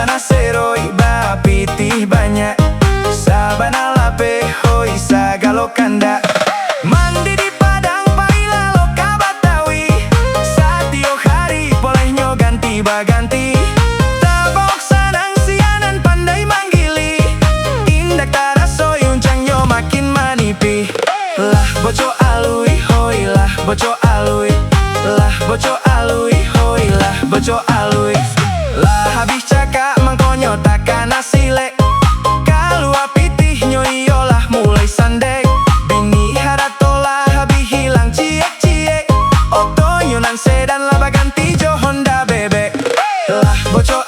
sabana seroi ba pitih banyak, sabana lape hoi sagalo kanda. Mandi di Padang Paila loka Batawi, satiap hari bolehnya ganti baganti. Tabok sanang sianan pandai manggili, indak taraso yuncangnya makin manipi. Lah boco alui hoi lah boco alui, lah boco alui hoi lah boco alui. Lah habis cakap mangkonyo takkan asile, kalau apitihnya iyalah mulai sandek. Bini haratolah habis hilang ciek-ciek, otonyo nan sedan lah baganti jo Honda bebek. Lah boco